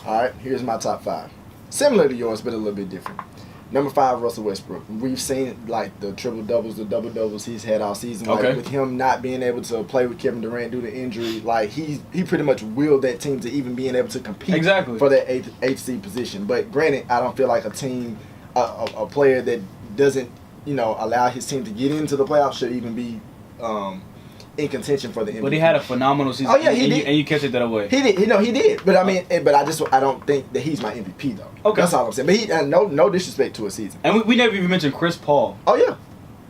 All right, here's my top 5. Similar to yours, but a little bit different. Number 5, Russell Westbrook. We've seen like the triple doubles, the double doubles he's had all season. Like Okay. with him not being able to play with Kevin Durant due to injury, like he pretty much willed that team to even being able to compete Exactly. for that eighth seed position. But granted, I don't feel like a team, a player that doesn't allow his team to get into the playoffs should even be in contention for the MVP. But he had a phenomenal season. Oh yeah, he did. And you can't take that away. He did. He did. But I mean, I don't think that he's my MVP though. Okay. That's all I'm saying. But no disrespect to a season. And we never even mentioned Chris Paul. Oh yeah.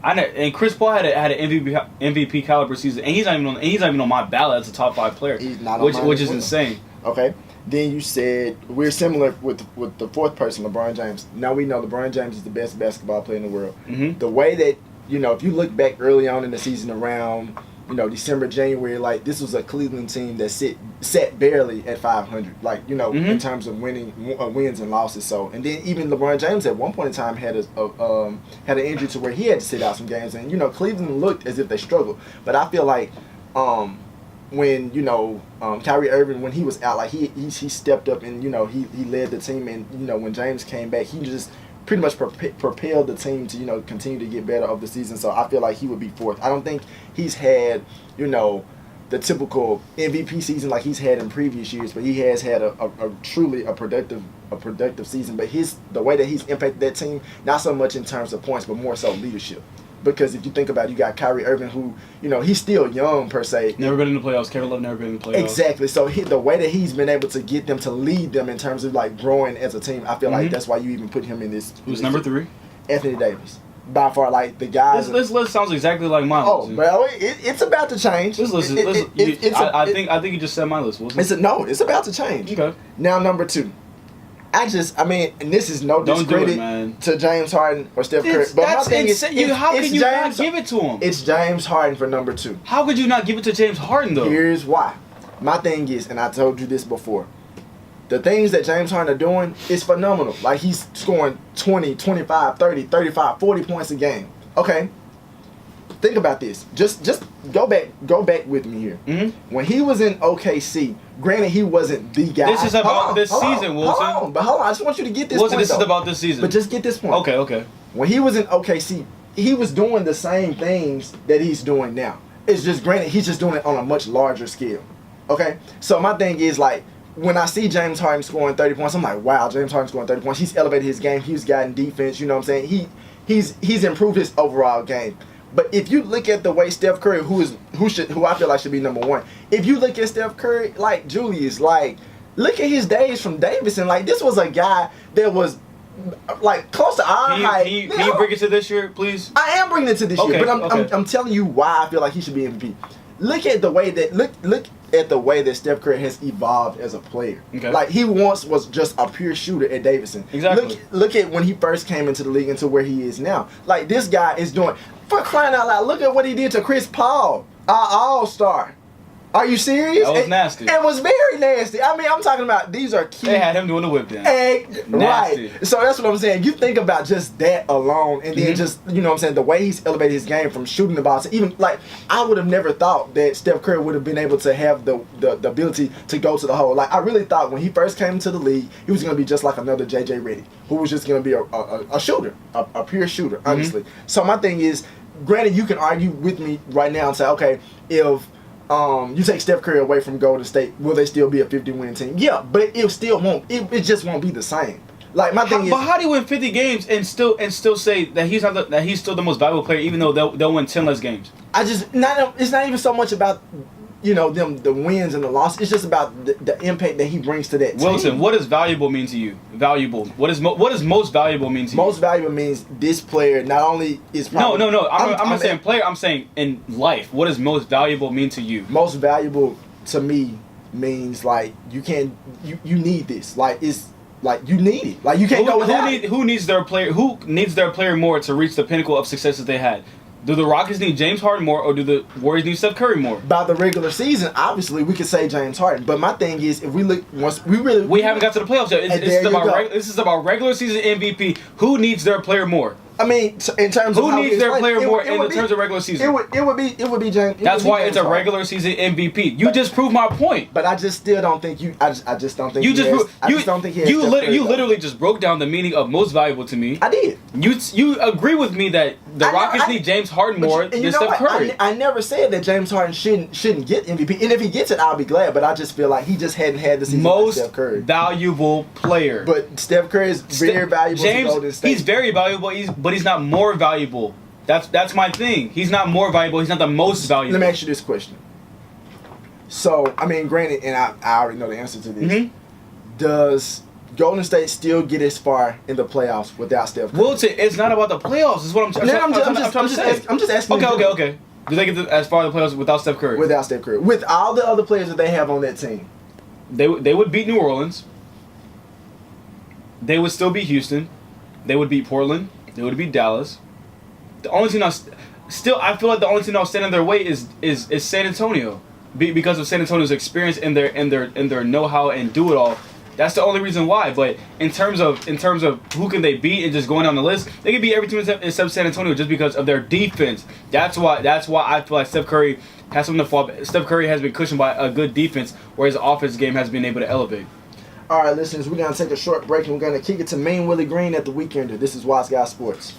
And Chris Paul had an MVP caliber season, and he's not even on my ballot as a top 5 player. He's not on which is mine. insane. Okay. Then you said we're similar with the fourth person, LeBron James. Now we know LeBron James is the best basketball player in the world. Mm-hmm. The way that if you look back early on in the season around December, January, like this was a Cleveland team that sat barely at 500, like Mm-hmm. in terms of wins and losses. So, and then even LeBron James at one point in time had an injury to where he had to sit out some games, and Cleveland looked as if they struggled. But I feel like when Kyrie Irving, when he was out, like he stepped up and he led the team, and when James came back, he just pretty much propelled the team to continue to get better over the season. So I feel like he would be fourth. I don't think he's had the typical MVP season like he's had in previous years, but he has had a truly productive season. But the way that he's impacted that team, not so much in terms of points, but more so leadership. Because if you think about it, you got Kyrie Irving, who, he's still young per se. Never been in the playoffs. Kevin Love never been in the playoffs. Exactly. So the way that he's been able to get them to lead them in terms of like growing as a team, I feel like that's why you even put him in this. Who's number 3? Anthony Davis. By far, like the guys. This list sounds exactly like mine. Oh, bro, it's about to change. This list is. I think you just said my list, Wilson. It's about to change. Okay. Now number 2. And this is no discredit to James Harden or Steph Curry. But my thing is, how can you not give it to him? It's James Harden for number 2. How could you not give it to James Harden, though? Here's why. My thing is, and I told you this before, the things that James Harden are doing is phenomenal. Like, he's scoring 20, 25, 30, 35, 40 points a game. Okay? Think about this. Just go back with me here. Mm-hmm. When he was in OKC, granted he wasn't the guy. This is about this season, Wilson. Hold on. I just want you to get this Wilson, point, this is about this season. But just get this point. Okay. When he was in OKC, he was doing the same things that he's doing now. It's just granted he's just doing it on a much larger scale. Okay? So my thing is, like, when I see James Harden scoring 30 points, I'm like, wow, James Harden scoring 30 points. He's elevated his game. He's gotten defense. You know what I'm saying? He's improved his overall game. But if you look at the way Steph Curry, who I feel like should be number 1, if you look at Steph Curry, like Julius, like look at his days from Davidson. Like this was a guy that was like close to our height. Can you bring it to this year, please? I am bringing it to this year, but I'm telling you why I feel like he should be MVP. Look at the way that Steph Curry has evolved as a player. Okay. Like he once was just a pure shooter at Davidson. Exactly. Look at when he first came into the league and to where he is now. Like this guy is doing, for crying out loud, look at what he did to Chris Paul, our all-star. Are you serious? That was nasty. It was very nasty. I mean, I'm talking about these are key. They had him doing the whip dance. Right. So that's what I'm saying. You think about just that alone, and then just, you know what I'm saying, the way he's elevated his game from shooting the ball to even, like, I would have never thought that Steph Curry would have been able to have the ability to go to the hole. Like, I really thought when he first came into the league, he was going to be just like another J.J. Redick, who was just going to be a shooter, a pure shooter, honestly. So my thing is, granted, you can argue with me right now and say, okay, if you take Steph Curry away from Golden State, will they still be a 50-win team? Yeah, but it still won't. It just won't be the same. Like my thing is, but how do you win 50 games and still say that he's not that he's still the most valuable player, even though they'll win 10 less games? It's not even so much about the wins and the losses. It's just about the impact that he brings to that team. Wilson, what does valuable mean to you? Valuable. What does most valuable mean to you? Most valuable means this player not only is probably... No. I'm not saying player. I'm saying in life. What does most valuable mean to you? Most valuable to me means like you need this. Like it's like you need it. Like you can't go without it. Who needs their player more to reach the pinnacle of success that they had? Do the Rockets need James Harden more, or do the Warriors need Steph Curry more? By the regular season, obviously, we could say James Harden. But my thing is, if we look, we haven't got to the playoffs yet. This is about regular season MVP. Who needs their player more? I mean, in terms of who how needs their player more in terms of regular season? It would be James. That's why it's a regular season MVP. You just proved my point. But I just still don't think you. I just don't think You just don't think he has you Steph Curry, though. literally just broke down the meaning of most valuable to me. I did. You agree with me that the Rockets need James Harden more than Steph Curry. I never said that James Harden shouldn't get MVP, and if he gets it, I'll be glad. But I just feel like he just hadn't had the season like Steph Curry. Most valuable player. But Steph Curry is very valuable. James, to Golden State. he's very valuable. But he's not more valuable. That's my thing. He's not more valuable. He's not the most valuable. Let me ask you this question. So, I mean, granted, and I already know the answer to this. Mm-hmm. Does Golden State still get as far in the playoffs without Steph Curry? Wilton, it's not about the playoffs. Is what I'm trying to say. I'm just asking. Okay. Do they get as far in the playoffs without Steph Curry? Without Steph Curry. With all the other players that they have on that team. They would beat New Orleans. They would still beat Houston. They would beat Portland. They would beat Dallas. The only team I feel like the only team that'll stand in their way is San Antonio, because of San Antonio's experience and their know-how and do it all. That's the only reason why. But in terms of who can they beat and just going down the list, they can beat every team except San Antonio just because of their defense. That's why I feel like Steph Curry has something to fall. Steph Curry has been cushioned by a good defense, where his offense game has been able to elevate. All right, listeners, we're gonna take a short break and we're gonna kick it to Main Willie Green at the Weekender. This is Wise Guy Sports.